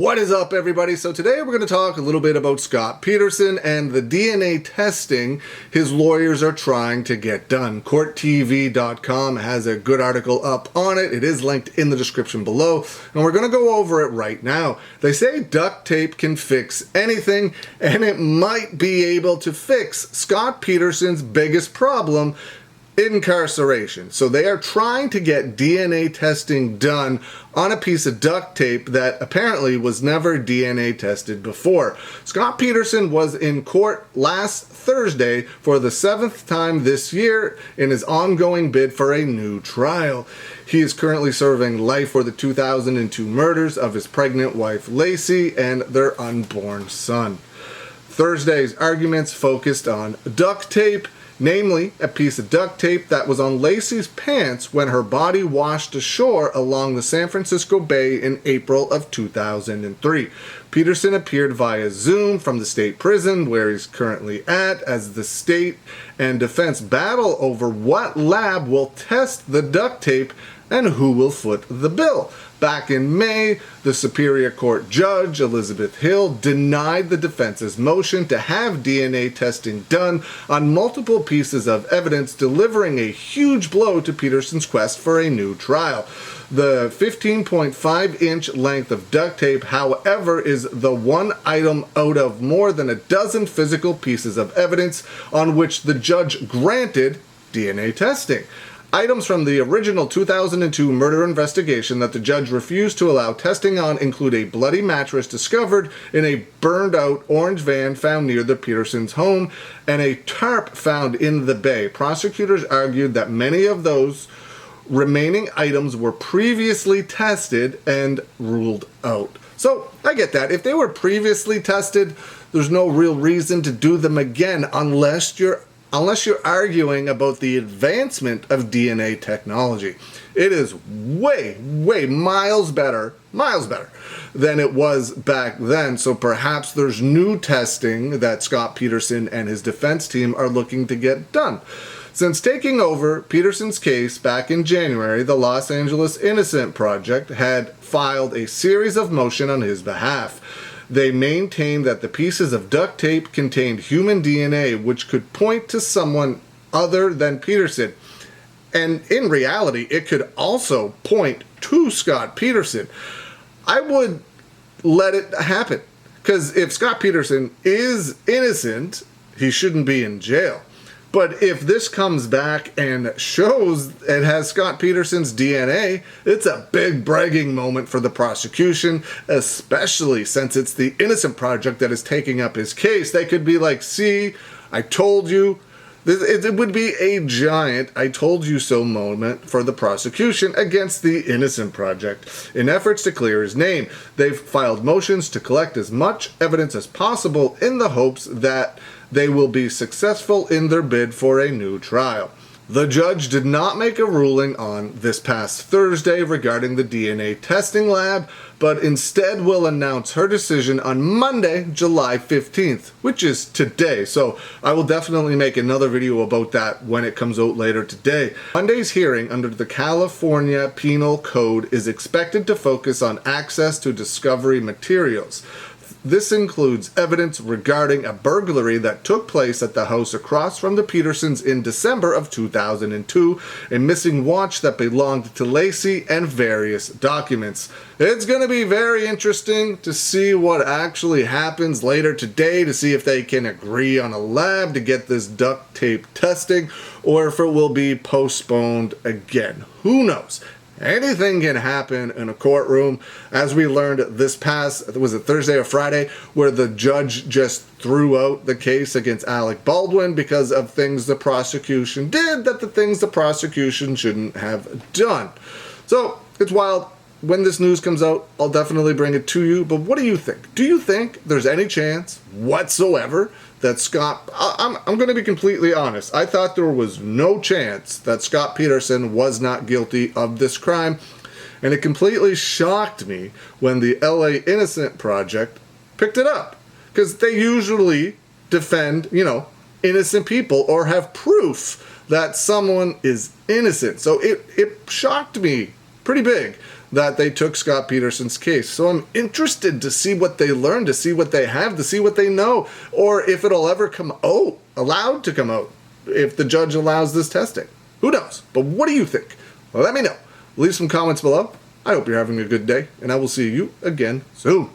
What is up, everybody? So today we're going to talk a little bit about Scott Peterson and the DNA testing his lawyers are trying to get done. CourtTV.com has a good article up on it. It is linked in the description below, and we're going to go over it right now. They say duct tape can fix anything, and it might be able to fix Scott Peterson's biggest problem: incarceration. So they are trying to get DNA testing done on a piece of duct tape that apparently was never DNA tested before. Scott Peterson was in court last Thursday for the 7th time this year in his ongoing bid for a new trial. He is currently serving life for the 2002 murders of his pregnant wife Lacey and their unborn son. Thursday's arguments focused on duct tape, namely a piece of duct tape that was on Lacey's pants when her body washed ashore along the San Francisco Bay in April of 2003. Peterson appeared via Zoom from the state prison where he's currently at as the state and defense battle over what lab will test the duct tape and who will foot the bill. Back in May, the Superior Court Judge, Elizabeth Hill, denied the defense's motion to have DNA testing done on multiple pieces of evidence, delivering a huge blow to Peterson's quest for a new trial. The 15.5-inch length of duct tape, however, is the one item out of more than a dozen physical pieces of evidence on which the judge granted DNA testing. Items from the original 2002 murder investigation that the judge refused to allow testing on include a bloody mattress discovered in a burned-out orange van found near the Petersons' home and a tarp found in the bay. Prosecutors argued that many of those remaining items were previously tested and ruled out. So, I get that. If they were previously tested, there's no real reason to do them again unless you're arguing about the advancement of DNA technology. It is way miles better than it was back then. So perhaps there's new testing that Scott Peterson and his defense team are looking to get done. Since taking over Peterson's case back in January, the Los Angeles Innocent Project had filed a series of motions on his behalf. They maintained that the pieces of duct tape contained human DNA, which could point to someone other than Peterson. And in reality, it could also point to Scott Peterson. I would let it happen, because if Scott Peterson is innocent, he shouldn't be in jail. But if this comes back and shows it has Scott Peterson's DNA, it's a big bragging moment for the prosecution, especially since it's the Innocent Project that is taking up his case. They could be like, see, I told you. It would be a giant I told you so moment for the prosecution against the Innocent Project. In efforts to clear his name, they've filed motions to collect as much evidence as possible in the hopes that they will be successful in their bid for a new trial. The judge did not make a ruling on this past Thursday regarding the DNA testing lab, but instead will announce her decision on Monday, July 15th, which is today. So I will definitely make another video about that when it comes out later today. Monday's hearing under the California Penal Code is expected to focus on access to discovery materials. This includes evidence regarding a burglary that took place at the house across from the Petersons in December of 2002, a missing watch that belonged to Lacey, and various documents. It's going to be very interesting to see what actually happens later today, to see if they can agree on a lab to get this duct tape testing, or if it will be postponed again. Who knows? Anything can happen in a courtroom, as we learned this past, was it Thursday or Friday, where the judge just threw out the case against Alec Baldwin because of things the prosecution did that the things the prosecution shouldn't have done. So, it's wild. When this news comes out, I'll definitely bring it to you, but what do you think? Do you think there's any chance whatsoever that Scott... I'm going to be completely honest. I thought there was no chance that Scott Peterson was not guilty of this crime, and it completely shocked me when the LA Innocent Project picked it up, because they usually defend, innocent people or have proof that someone is innocent. So it shocked me pretty big that they took Scott Peterson's case. So I'm interested to see what they learn, to see what they have, to see what they know, or if it'll ever come out, allowed to come out, if the judge allows this testing. Who knows? But what do you think? Well, let me know. Leave some comments below. I hope you're having a good day, and I will see you again soon.